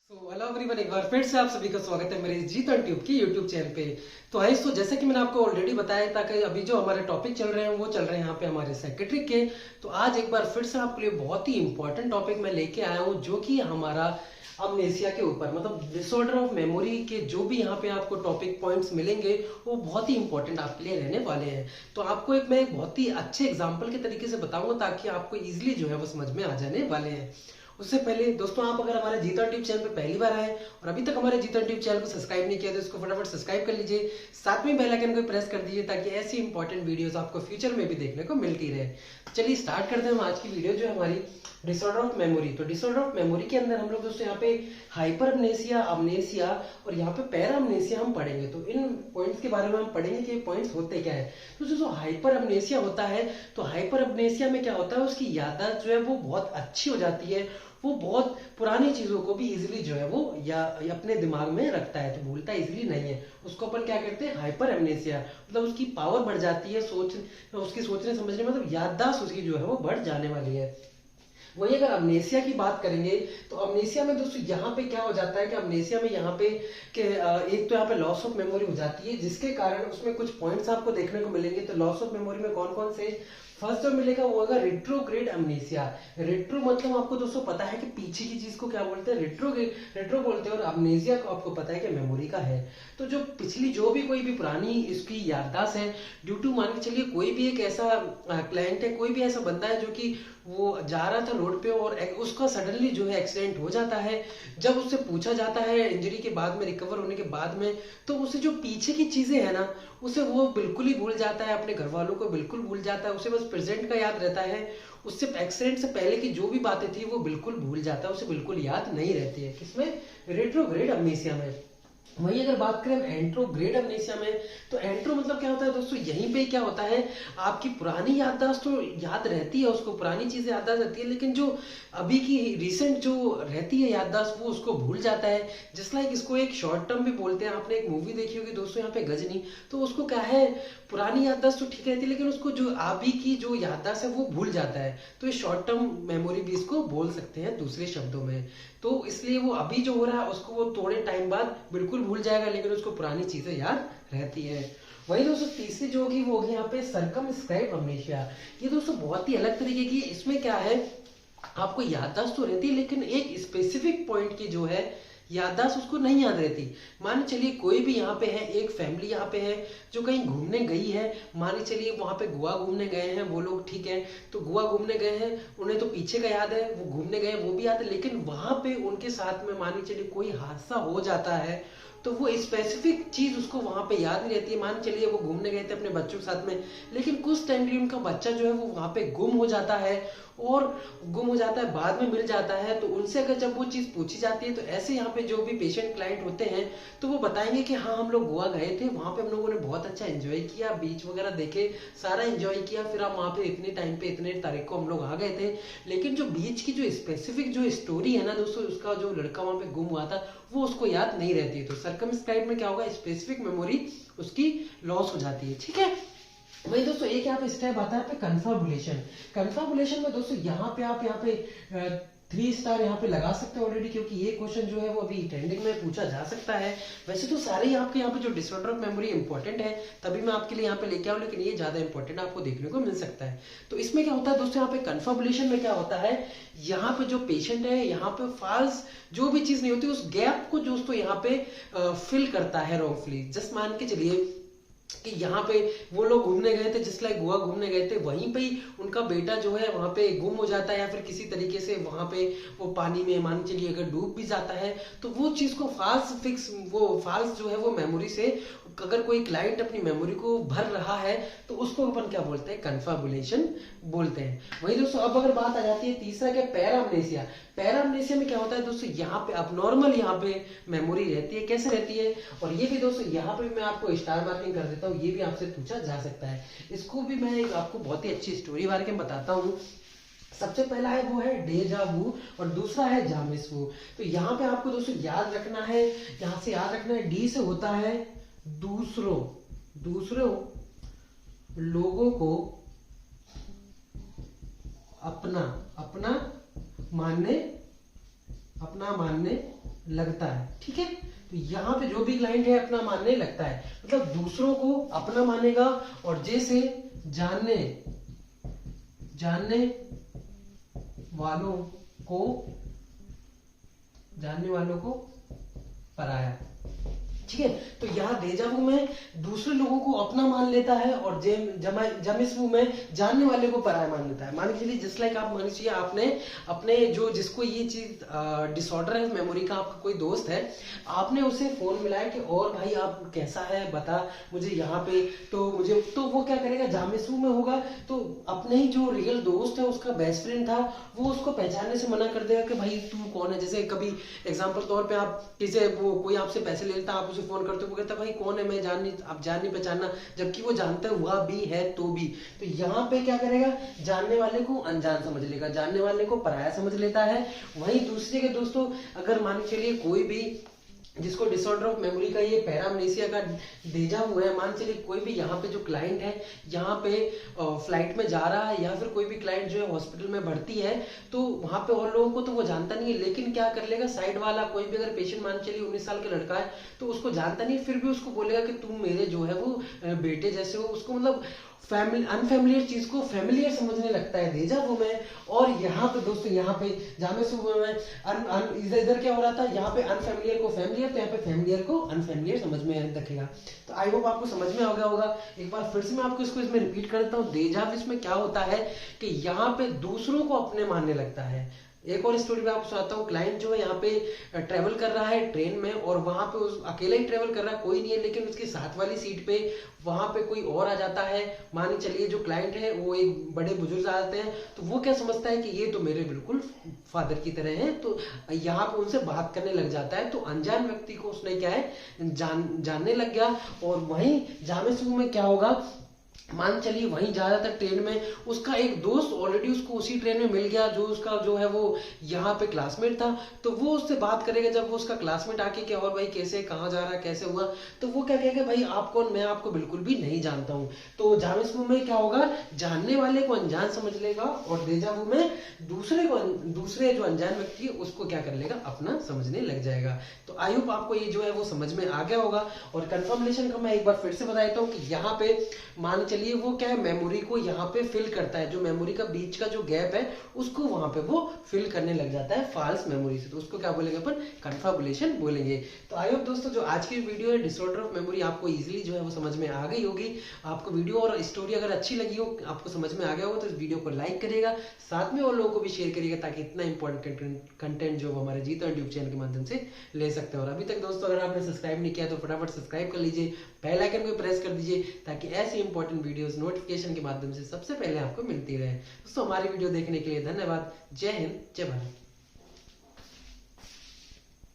Hello everyone, एक बार फिर से आप सभी का स्वागत है मेरे जीतन ट्यूब की यूट्यूब चैनल पे। तो है तो जैसे कि मैंने आपको ऑलरेडी बताया था कि अभी जो हमारे टॉपिक चल रहे हैं वो चल रहे हैं यहाँ पे हमारे सेक्रेटरी के। तो आज एक बार फिर से आपके लिए बहुत ही इंपॉर्टेंट टॉपिक मैं लेके आया हूँ, जो कि हमारा अमनेसिया के ऊपर मतलब डिसऑर्डर ऑफ मेमोरी के जो भी यहाँ पे आपको टॉपिक पॉइंट्स मिलेंगे वो बहुत ही इंपॉर्टेंट आपके लिए रहने वाले हैं। तो आपको मैं एक बहुत ही अच्छे एग्जाम्पल के तरीके से बताऊंगा ताकि आपको इजिली जो है वो समझ में आ जाने वाले हैं। उससे पहले दोस्तों, आप अगर हमारे जीता ट्यूब चैनल पे पहली बार आए और अभी तक हमारे जीता ट्यूब चैनल को सब्सक्राइब नहीं किया तो इसको फटाफट सब्सक्राइब कर लीजिए, साथ में बेल आइकन को प्रेस कर दीजिए ताकि ऐसी इंपॉर्टेंट वीडियोस आपको फ्यूचर में भी देखने को मिलती रहे। चलिए स्टार्ट करते हैं हम आज की वीडियो जो है हमारी डिसऑर्डर ऑफ मेमोरी। तो डिसऑर्डर ऑफ मेमोरी के अंदर हम लोग दोस्तों यहाँ पे हाइपर अमनेसिया, अमनेसिया और यहाँ पे पैरा अमनेसिया हम पढ़ेंगे। तो इन पॉइंट्स के बारे में हम पढ़ेंगे कि पॉइंट्स होते क्या है। तो जो हाइपर अमनेसिया होता है, तो हाइपर अमनेसिया में क्या होता है, उसकी याददाश्त जो है वो बहुत अच्छी हो जाती है। वो बहुत पुरानी चीजों को भी इजीली जो है वो या अपने दिमाग में रखता है, तो भूलता इजीली नहीं है। उसको अपन क्या कहते हैं, हाइपर एमनेसिया। मतलब उसकी पावर बढ़ जाती है, उसकी सोचने समझने मतलब याददाश्त उसकी जो है वो बढ़ जाने वाली है। वही अगर अमनेसिया की बात करेंगे तो अमनेसिया में दोस्तों यहाँ पे क्या हो जाता है कि अमनेसिया में यहाँ पे एक तो यहाँ पे लॉस ऑफ मेमोरी हो जाती है, जिसके कारण उसमें कुछ पॉइंट्स आपको देखने को मिलेंगे। तो लॉस ऑफ मेमोरी में कौन कौन से, फर्स्ट जो मिलेगा वो होगा रेट्रोग्रेड अमनेसिया। रेट्रो मतलब आपको दोस्तों पता है कि पीछे की चीज को क्या बोलते हैं, रेट्रो बोलते हैं। और अमनेसिया को आपको पता है कि मेमोरी का है। तो जो पिछली जो भी कोई भी पुरानी इसकी याददाश्त है, ड्यू टू मान के चलिए कोई भी एक ऐसा क्लाइंट है, कोई भी ऐसा बंदा है जो कि वो जा रहा था रोड पे और उसका सडनली जो है एक्सीडेंट हो जाता है। जब उससे पूछा जाता है इंजरी के बाद में, रिकवर होने के बाद में, तो उसे जो पीछे की चीजें है ना उसे वो बिल्कुल ही भूल जाता है, अपने घर वालों को बिल्कुल भूल जाता है, उसे बस प्रेजेंट का याद रहता है। उससे एक्सीडेंट से पहले की जो भी बातें थी वो बिल्कुल भूल जाता है, उसे बिल्कुल याद नहीं रहती है। किसमें, रेट्रोग्रेड अमनेसिया में। वही अगर बात करें एंट्रोग्रेड अमनेसिया में, तो एंट्रो मतलब क्या होता है दोस्तों, यहीं पे क्या होता है, आपकी पुरानी याददाश्त तो याद रहती है, उसको पुरानी चीजें याददाश्त रहती है, लेकिन जो अभी की रिसेंट जो रहती है याददाश्त वो उसको भूल जाता है। जस्ट लाइक इसको एक शॉर्ट टर्म भी बोलते हैं। आपने एक मूवी देखी होगी दोस्तों यहाँ पे गजनी, तो उसको क्या है, पुरानी याददाश्त तो ठीक रहती है लेकिन उसको जो अभी की जो याददाश्त है वो भूल जाता है। तो ये शॉर्ट टर्म मेमोरी भी इसको बोल सकते हैं दूसरे शब्दों में। तो इसलिए वो अभी जो हो रहा है उसको वो थोड़े टाइम बाद बिल्कुल भूल जाएगा, लेकिन उसको पुरानी चीजें याद रहती है। वही दोस्तों तीसरी जो होगी वो होगी यहाँ पे सरकमस्क्राइब अमनेशिया। ये दोस्तों बहुत ही अलग तरीके की, इसमें क्या है, आपको याददाश्त तो रहती है लेकिन एक स्पेसिफिक पॉइंट की जो है याददाश्त उसको नहीं याद रहती। मान चलिए कोई भी यहाँ पे है, एक फैमिली यहाँ पे है जो कहीं घूमने गई है। मान चलिए वहां पे गोवा घूमने गए हैं वो लोग, ठीक है। तो गोवा घूमने गए हैं, उन्हें तो पीछे का याद है, वो घूमने गए वो भी याद है, लेकिन वहां पे उनके साथ में मान चलिए कोई हादसा हो जाता है तो वो स्पेसिफिक चीज उसको वहां पे याद नहीं रहती है। मान चलिए वो घूमने गए थे अपने बच्चों के साथ में, लेकिन कुछ टाइम के लिए उनका बच्चा जो है वो वहां पे गुम हो जाता है, और गुम हो जाता है, बाद में मिल जाता है। तो उनसे अगर जब वो चीज पूछी जाती है तो ऐसे यहाँ पे जो भी पेशेंट क्लाइंट होते हैं तो वो बताएंगे कि हाँ हम लोग गोवा गए थे, वहां पे हम लोगों ने बहुत अच्छा एंजॉय किया, बीच वगैरह देखे, सारा एंजॉय किया, फिर हम वहां पे इतने टाइम पे इतने तारीख को हम लोग आ गए थे। लेकिन जो बीच की जो स्पेसिफिक जो स्टोरी है ना दोस्तों, उसका जो लड़का वहां पे गुम हुआ था वो उसको याद नहीं रहती है। तो सरकमस्क्राइब में क्या होगा, स्पेसिफिक मेमोरी उसकी लॉस हो जाती है, ठीक है। वही दोस्तों एक यहाँ पे स्टेप आता है पे कन्फर्मुलेशन। कन्फर्मुलेशन में दोस्तों यहाँ पे आप यहाँ पे 3 स्टार यहाँ पे लगा सकते हैं ऑलरेडी, क्योंकि ये क्वेश्चन जो है वो अभी ट्रेंडिंग में पूछा जा सकता है। वैसे तो सारे ही आपके यहाँ पे जो डिसऑर्डर ऑफ मेमोरी इंपॉर्टेंट है तभी मैं आपके लिए यहाँ पे लेके आऊँ, लेकिन ये ज्यादा इंपॉर्टेंट आपको देखने को मिल सकता है। तो इसमें क्या होता है दोस्तों, यहाँ पे कन्फर्मुलेशन में क्या होता है, यहाँ पे जो पेशेंट है यहाँ पे फॉल्स जो भी चीज नहीं होती उस गैप को दोस्तों यहाँ पे फिल करता है रॉन्गफुली। जस्ट मान के चलिए कि यहाँ पे वो लोग घूमने गए थे, जिस लाइक गोवा घूमने गए थे, वहीं पे ही उनका बेटा जो है वहां पे गुम हो जाता है, या फिर किसी तरीके से वहां पे वो पानी में मान चलिए अगर डूब भी जाता है, तो वो चीज को फाल्स जो है वो मेमोरी से अगर कोई क्लाइंट अपनी मेमोरी को भर रहा है तो उसको अपन क्या बोलते हैं, कन्फर्मुलेशन बोलते हैं। वही दोस्तों अब अगर बात आ जाती है तीसरा क्या, पैरामनेसिया। पैरामनेसिया में क्या होता है दोस्तों, यहाँ पे अब नॉर्मल यहाँ पे मेमोरी रहती है, कैसे रहती है, और ये भी दोस्तों यहाँ पे मैं आपको स्टार मार्किंग कर देता हूँ, ये भी आपसे पूछा जा सकता है। इसको भी मैं एक आपको बहुत ही अच्छी स्टोरी बारे में बताता हूँ। सबसे पहला है वो है डेजा वू और दूसरा है जामिस वू। तो यहाँ पे आपको दोस्तों याद रखना है, यहाँ से याद रखना है, डी से होता है दूसरों लोगों को अपना अपना मानने लगता है। ठीक है, तो यहाँ पे जो भी क्लाइंट है अपना मानने लगता है, मतलब दूसरों को अपना मानेगा और जैसे जानने वालों को पराया। ठीक है, तो यहाँ डेजा वू में दूसरे लोगों को अपना मान लेता है और जामिस वू में जानने वाले को पराया मान लेता है। मान के चलिए जस्ट लाइक आप मान लीजिए आपने अपने जो जिसको ये चीज डिसऑर्डर है मेमोरी का, आपका कोई दोस्त है, आपने उसे फोन मिलाया कि और भाई आप कैसा है बता मुझे यहाँ पे, तो वो क्या करेगा, जामिस वू में होगा तो अपने ही जो रियल दोस्त है उसका बेस्ट फ्रेंड था वो उसको पहचानने से मना कर देगा कि भाई तू कौन है। जैसे कभी एग्जाम्पल तौर पे आप किसी कोई आपसे पैसे ले लेता, आप उसे फोन करते हो, वो कहता भाई कौन है, मैं आप जान नहीं पहचानना, जबकि वो जानता हुआ भी है तो भी। तो यहाँ पे क्या करेगा, जानने वाले को अनजान समझ लेगा, जानने वाले को पराया समझ लेता है। वहीं दूसरे के दोस्तों, अगर मान के चलिए कोई भी जिसको डिसऑर्डर ऑफ मेमोरी का ये पैरामनेसिया का डेजा हुआ है, मान चलिए कोई भी यहाँ पे जो क्लाइंट है यहाँ पे फ्लाइट में जा रहा है या फिर कोई भी क्लाइंट जो है हॉस्पिटल में भर्ती है, तो वहां पे और लोगों को तो वो जानता नहीं है, लेकिन क्या कर लेगा साइड वाला कोई भी अगर पेशेंट मान चलिए 19 साल का लड़का है तो उसको जानता नहीं, फिर भी उसको बोलेगा कि तुम मेरे जो है वो बेटे जैसे हो, उसको मतलब अनफेमिलियर चीज को फेमिलियर समझने लगता है डेजा वू में। और यहाँ पे दोस्तों, यहाँ पे जामिस वू में इधर क्या हो रहा था, यहाँ पे अनफेमिलियर को फेमिलियर, तो यहाँ पे फेमिलियर को अनफेमिलियर समझ में रखेगा। तो आई होप आपको समझ में आ गया होगा। एक बार फिर से मैं आपको इसको इसमें रिपीट कर देता हूँ। डेजा वू इसमें क्या होता है कि यहाँ पे दूसरों को अपने मानने लगता है। एक और स्टोरी में आपको सुनाता हूँ। क्लाइंट जो है यहाँ पे ट्रेवल कर रहा है ट्रेन में और वहां पे उस अकेला ही ट्रेवल कर रहा है, कोई नहीं है, लेकिन उसकी साथ वाली सीट पे वहां पे कोई और आ जाता है। मान चलिए जो क्लाइंट है वो एक बड़े बुजुर्ग आ जाते हैं, तो वो क्या समझता है कि ये तो मेरे बिल्कुल फादर की तरह है, तो यहाँ पे उनसे बात करने लग जाता है। तो अनजान व्यक्ति को उसने क्या है जानने लग गया। और वहीं जामिस वू में क्या होगा, मान चलिए वहीं जा रहा था ट्रेन में, उसका एक दोस्त ऑलरेडी उसको उसी ट्रेन में मिल गया जो उसका जो है वो यहाँ पे क्लासमेट था। तो वो उससे बात करेगा, जब वो उसका क्लासमेट आके क्या और भाई कैसे, कहाँ जा रहा है, कैसे हुआ, तो वो क्या कहेगा भाई आप कौन, मैं आपको बिल्कुल भी नहीं जानता हूँ। तो जामिस वू में क्या होगा, जानने वाले को अनजान समझ लेगा और डेजा वू में दूसरे जो अनजान व्यक्ति है उसको क्या कर लेगा, अपना समझने लग जाएगा। तो आई होप आपको ये जो है वो समझ में आ गया होगा। और कंफर्मेशन का मैं एक बार फिर से बता देता हूँ कि यहाँ पे मान चलिए वो क्या है, मेमोरी को यहाँ पे फिल करता है, जो मेमोरी का बीच का जो गैप है उसको वहां पे वो फिल करने लग जाता है फाल्स मेमोरी से, तो उसको क्या बोलेंगे अपन, कन्फाबुलेशन बोलेंगे। तो आई होप दोस्तों जो आज की वीडियो है डिसऑर्डर ऑफ मेमोरी आपको इजीली जो है वो समझ में आ गई होगी। आपको वीडियो और स्टोरी अगर अच्छी लगी हो, आपको समझ में आ गया हो, तो इस वीडियो को लाइक करिएगा, साथ में और लोगों को भी शेयर करिएगा, ताकि इतना इंपॉर्टेंट कंटेंट जो हमारे जीत यूट्यूब चैनल के माध्यम से ले सकते हैं। और अभी तक दोस्तों अगर आपने सब्सक्राइब नहीं किया तो फटाफट सब्सक्राइब कर लीजिए, बेल आइकन को प्रेस कर दीजिए, ताकि ऐसी इंपॉर्टेंट वीडियोस नोटिफिकेशन के माध्यम से सबसे पहले आपको मिलती रहे। दोस्तों हमारी वीडियो देखने के लिए धन्यवाद। जय हिंद, जय भारत।